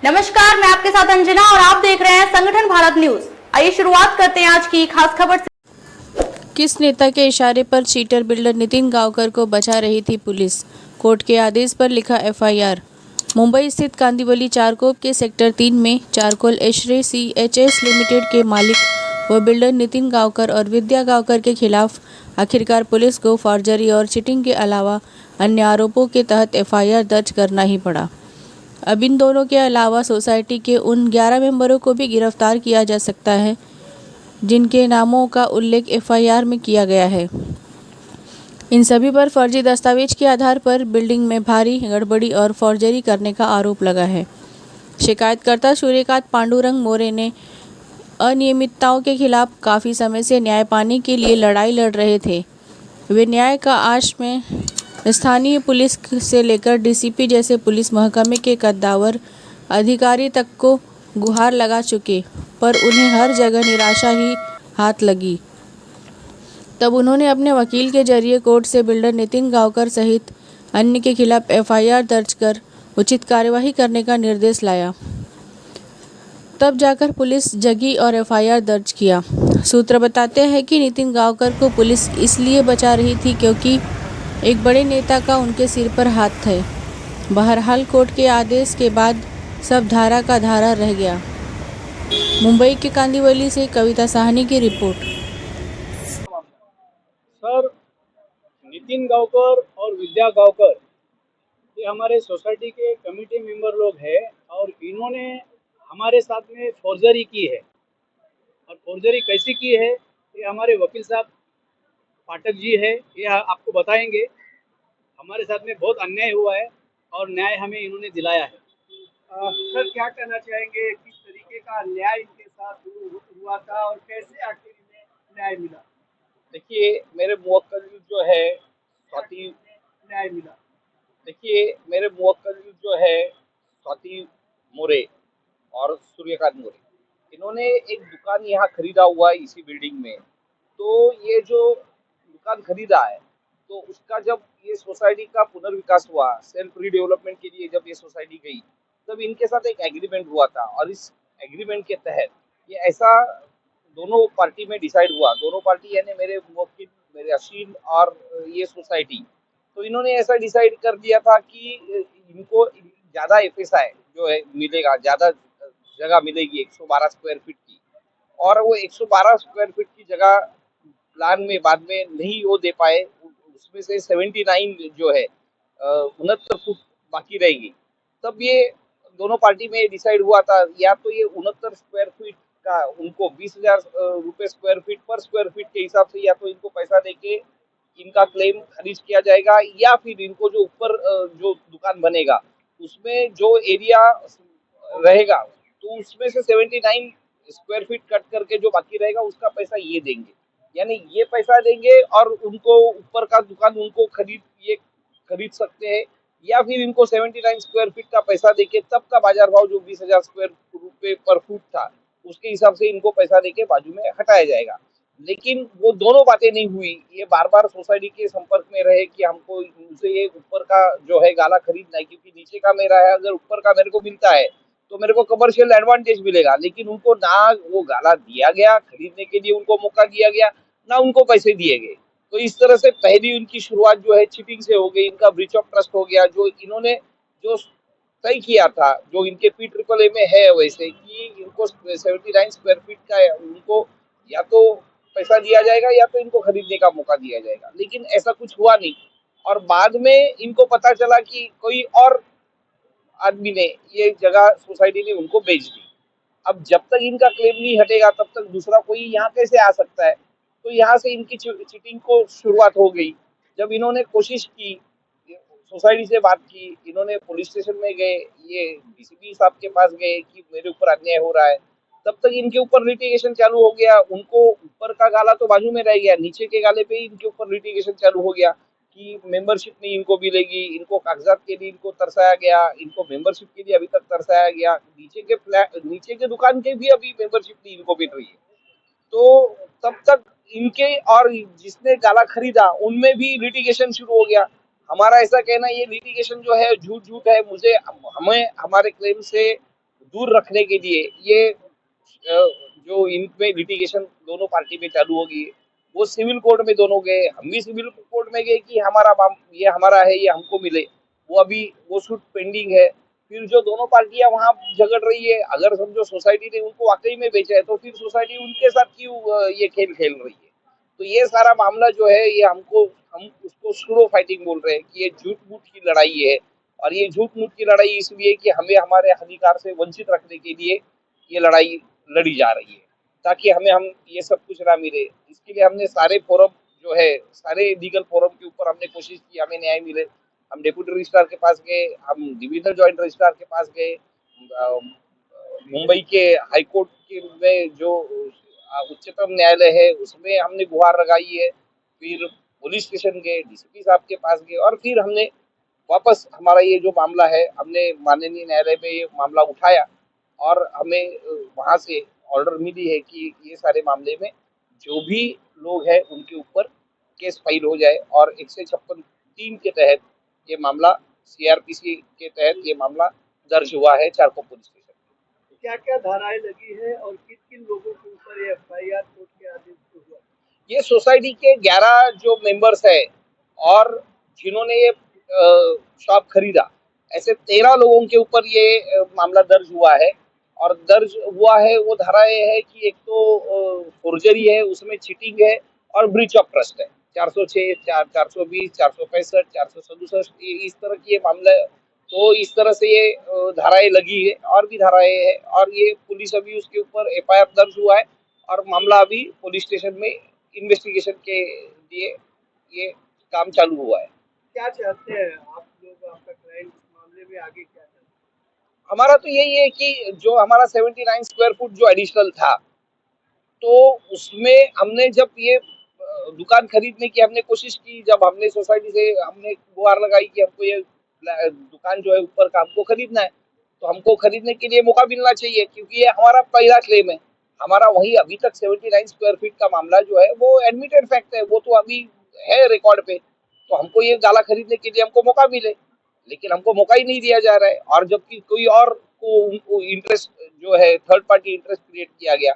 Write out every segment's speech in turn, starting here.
नमस्कार, मैं आपके साथ अंजना और आप देख रहे हैं संगठन भारत न्यूज। आइए शुरुआत करते हैं आज की खास खबर से। किस नेता के इशारे पर चीटर बिल्डर नितिन गावकर को बचा रही थी पुलिस? कोर्ट के आदेश पर लिखा एफआईआर। मुंबई स्थित कांदिवली चारकोप के सेक्टर 3 में चारकोल एशरे CHS लिमिटेड के मालिक व बिल्डर नितिन गावकर और विद्या गावकर के खिलाफ आखिरकार पुलिस को फॉर्जरी और चीटिंग के अलावा अन्य आरोपों के तहत एफआईआर दर्ज करना ही पड़ा। अब इन दोनों के अलावा सोसाइटी के उन 11 मेंबरों को भी गिरफ्तार किया जा सकता है जिनके नामों का उल्लेख एफआईआर में किया गया है। इन सभी पर फर्जी दस्तावेज के आधार पर बिल्डिंग में भारी गड़बड़ी और फॉर्जरी करने का आरोप लगा है। शिकायतकर्ता सूर्यकांत पांडुरंग मोरे ने अनियमितताओं के खिलाफ काफ़ी समय से न्याय पाने के लिए लड़ाई लड़ रहे थे। वे न्याय का आश में स्थानीय पुलिस से लेकर DCP जैसे पुलिस महकमे के कद्दावर अधिकारी तक को गुहार लगा चुके, पर उन्हें हर जगह निराशा ही हाथ लगी। तब उन्होंने अपने वकील के जरिए कोर्ट से बिल्डर नितिन गावकर सहित अन्य के खिलाफ एफआईआर दर्ज कर उचित कार्यवाही करने का निर्देश लाया। तब जाकर पुलिस जगी और एफआईआर दर्ज किया। सूत्र बताते हैं कि नितिन गावकर को पुलिस इसलिए बचा रही थी क्योंकि एक बड़े नेता का उनके सिर पर हाथ है। बहरहाल कोर्ट के आदेश के बाद सब धारा का धारा रह गया। मुंबई के कांदिवली से कविता साहनी की रिपोर्ट। सर, नितिन गावकर और विद्या गावकर ये हमारे सोसाइटी के कमेटी मेंबर लोग हैं और इन्होंने हमारे साथ में फॉर्जरी की है। और फॉर्जरी कैसी की है ये हमारे वकील साहब पाठक जी है, ये आपको बताएंगे। हमारे साथ में बहुत अन्याय हुआ है और न्याय हमें इन्होंने दिलाया है। सर, क्या कहना चाहेंगे, किस तरीके का न्याय इनके साथ हुआ था और कैसे आखिर इन्हें न्याय मिला? देखिए, मेरे मुवक्किल जो है स्वाति न्याय मिला। देखिए मेरे मुवक्किल जो है स्वाति मोरे और सूर्यकांत मोरे, इन्होंने एक दुकान यहाँ खरीदा हुआ है इसी बिल्डिंग में। तो ये जो दुकान खरीदा है तो उसका जब ये सोसाइटी का पुनर्विकास हुआ, सेल्फ रीडेवलपमेंट के लिए जब ये सोसाइटी गई, तब इनके साथ एक एग्रीमेंट हुआ था और इस एग्रीमेंट के तहत ये ऐसा दोनों पार्टी में डिसाइड हुआ। दोनों पार्टी यानी मेरे मुवक्किल, मेरे अशील और ये सोसाइटी, तो इन्होंने ऐसा डिसाइड कर दिया था कि इनको ज़्यादा FSI जो है मिलेगा, ज़्यादा जगह मिलेगी 112 स्क्वायर फीट की, और वो 112 स्क्वायर फीट की जगह प्लान में बाद में नहीं वो दे पाए। उसमें से 79 जो है 69 फुट बाकी रहेगी। तब ये दोनों पार्टी में डिसाइड हुआ था या तो ये 69 स्क्वायर फीट का उनको 20,000 रुपये स्क्वायर फीट पर स्क्वायर फीट के हिसाब से या तो इनको पैसा देके इनका क्लेम खारिज किया जाएगा, या फिर इनको जो ऊपर जो दुकान बनेगा उसमें जो एरिया रहेगा तो उसमें से 79 स्क्वायर फीट कट करके जो बाकी रहेगा उसका पैसा ये देंगे। यानी ये पैसा देंगे और उनको ऊपर का दुकान उनको खरीद सकते हैं, या फिर इनको 79 स्क्वायर फीट का पैसा देके तब का बाजार भाव जो 20,000 स्क्वायर रुपए पर फुट था उसके हिसाब से इनको पैसा देके बाजू में हटाया जाएगा। लेकिन वो दोनों बातें नहीं हुई। ये बार बार सोसाइटी के संपर्क में रहे कि हमको उनसे ये ऊपर का जो है गाला खरीदना है, क्योंकि नीचे का मेरा है, अगर ऊपर का मेरे को मिलता है तो मेरे को कमर्शियल एडवांटेज मिलेगा। लेकिन उनको ना वो गाला दिया गया, खरीदने के लिए उनको मौका दिया गया, ना उनको पैसे दिए गए। तो इस तरह से पहली उनकी शुरुआत जो है चीटिंग से हो गई, इनका ब्रीच ऑफ ट्रस्ट हो गया। जो इन्होंने जो तय किया था, जो इनके PAAA में है वैसे कि इनको 79 स्क्वायर फीट का उनको या तो पैसा दिया जाएगा या तो इनको खरीदने का मौका दिया जाएगा, लेकिन ऐसा कुछ हुआ नहीं। और बाद में इनको पता चला कि कोई और आदमी ने ये जगह सोसाइटी ने उनको बेच दी। अब जब तक इनका क्लेम नहीं हटेगा तब तक दूसरा कोई यहाँ कैसे आ सकता है? तो यहाँ से इनकी चीटिंग को शुरुआत हो गई। जब इन्होंने कोशिश की, सोसाइटी से बात की, इन्होंने पुलिस स्टेशन में गए, ये DCP साहब के पास गए कि मेरे ऊपर अन्याय हो रहा है, तब तक इनके ऊपर लिटिगेशन चालू हो गया। उनको ऊपर का गाला तो बाजू में रह गया, नीचे के गाले पे ही इनके ऊपर लिटिगेशन चालू हो गया कि मेंबरशिप नहीं इनको मिलेगी, इनको कागजात के लिए इनको तरसाया गया, इनको मेंबरशिप के लिए अभी तक तरसाया गया, नीचे के दुकान के भी अभी मेंबरशिप नहीं इनको मिल रही है। तो तब तक इनके और जिसने गाला खरीदा उनमें भी लिटिगेशन शुरू हो गया। हमारा ऐसा कहना, ये लिटिगेशन जो है झूठ है। हमें हमारे क्लेम से दूर रखने के लिए ये जो इनमें लिटिगेशन दोनों पार्टी में चालू होगी, वो सिविल कोर्ट में दोनों गए, हम भी सिविल कोर्ट में गए कि ये हमारा है, ये हमको मिले। वो अभी वो सूट पेंडिंग है। फिर जो दोनों पार्टियां वहां झगड़ रही है, अगर समझो सोसाइटी ने उनको वाकई में बेचा है तो फिर सोसाइटी उनके साथ क्यों ये खेल खेल रही है। तो ये सारा मामला जो है ये हम उसको सूडो फाइटिंग बोल रहे हैं कि ये झूठ मूठ की लड़ाई है। और ये झूठ मूठ की लड़ाई इसलिए कि हमें हमारे अधिकार से वंचित रखने के लिए ये लड़ाई लड़ी जा रही है, ताकि हम ये सब कुछ ना मिले। इसके लिए हमने सारे फोरम जो है, सारे लीगल फोरम के ऊपर हमने कोशिश की हमें न्याय मिले। हम डेप्यूटी रजिस्ट्रार के पास गए, हम डिविजनल जॉइंट रजिस्ट्रार के पास गए, मुंबई के हाई कोर्ट के में जो उच्चतम न्यायालय है उसमें हमने गुहार लगाई है। फिर पुलिस स्टेशन गए, डीसीपी साहब के पास गए, और फिर हमने वापस हमारा ये जो मामला है हमने माननीय न्यायालय में ये मामला उठाया, और हमें वहां से ऑर्डर मिली है कि ये सारे मामले में जो भी लोग हैं उनके ऊपर केस फाइल हो जाए। और 156(3) के तहत ये मामला, सीआरपीसी के तहत ये मामला दर्ज हुआ है चारकोप पुलिस स्टेशन। क्या क्या धाराएं लगी है और किन किन लोगों के ऊपर ये एफआईआर कोर्ट के आदेश से हुआ? ये सोसाइटी के 11 जो मेंबर्स है और जिन्होंने ये शॉप खरीदा, ऐसे 13 लोगों के ऊपर ये मामला दर्ज हुआ है। और दर्ज हुआ है वो धाराएं है कि एक तो फोर्जरी है, उसमें चीटिंग है और ब्रीच ऑफ ट्रस्ट है। 406, 420, 465, 467 इस तरह की ये मामला। तो इस तरह से ये धाराएं लगी है, और भी धाराएं है, और ये पुलिस अभी उसके ऊपर एफआईआर दर्ज हुआ है और मामला अभी पुलिस स्टेशन में इन्वेस्टिगेशन के लिए ये काम चालू हुआ है। क्या चाहते हैं आप लोग, आपका क्लाइंट इस मामले में आगे क्या चाहते हैं? हमारा तो यही है कि जो हमारा 79 स्क्वायर फुट जो एडिशनल था, तो उसमें हमने जब ये दुकान खरीदने की हमने कोशिश की, जब हमने सोसाइटी से हमने गुहार लगाई कि हमको ये दुकान जो है ऊपर का हमको खरीदना है, तो हमको खरीदने के लिए मौका मिलना चाहिए, क्योंकि ये हमारा पहला क्लेम है। हमारा वही अभी तक 79 स्क्वायर फीट का मामला जो है वो एडमिटेड फैक्ट है, वो तो अभी है रिकॉर्ड पे। तो हमको ये गाला खरीदने के लिए हमको मौका मिले, लेकिन हमको मौका ही नहीं दिया जा रहा है। और जबकि कोई और को इंटरेस्ट जो है, थर्ड पार्टी इंटरेस्ट क्रिएट किया गया।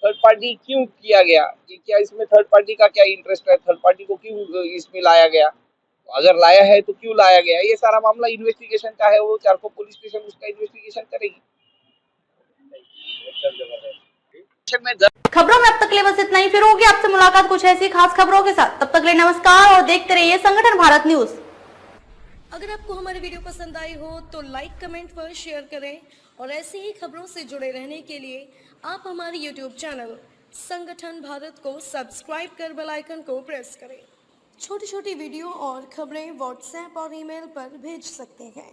थर्ड पार्टी क्यों किया गया, कि क्या इसमें थर्ड पार्टी का क्या इंटरेस्ट है, थर्ड पार्टी को क्यों इसमें लाया गया, अगर लाया है तो क्यों लाया गया, ये सारा मामला इन्वेस्टिगेशन का है। वो चारकोप पुलिस स्टेशन उसका इन्वेस्टिगेशन करेगी। खबरों में अब तक के लिए बस इतना ही। फिर होगी आपसे मुलाकात कुछ ऐसी खास खबरों के साथ। तब तक के लिए नमस्कार और देखते रहिए संगठन भारत न्यूज। अगर आपको हमारी वीडियो पसंद आई हो तो लाइक, कमेंट पर शेयर करें, और ऐसी ही खबरों से जुड़े रहने के लिए आप हमारे YouTube चैनल संगठन भारत को सब्सक्राइब कर बेल आइकन को प्रेस करें। छोटी छोटी वीडियो और खबरें व्हाट्सएप और ईमेल पर भेज सकते हैं।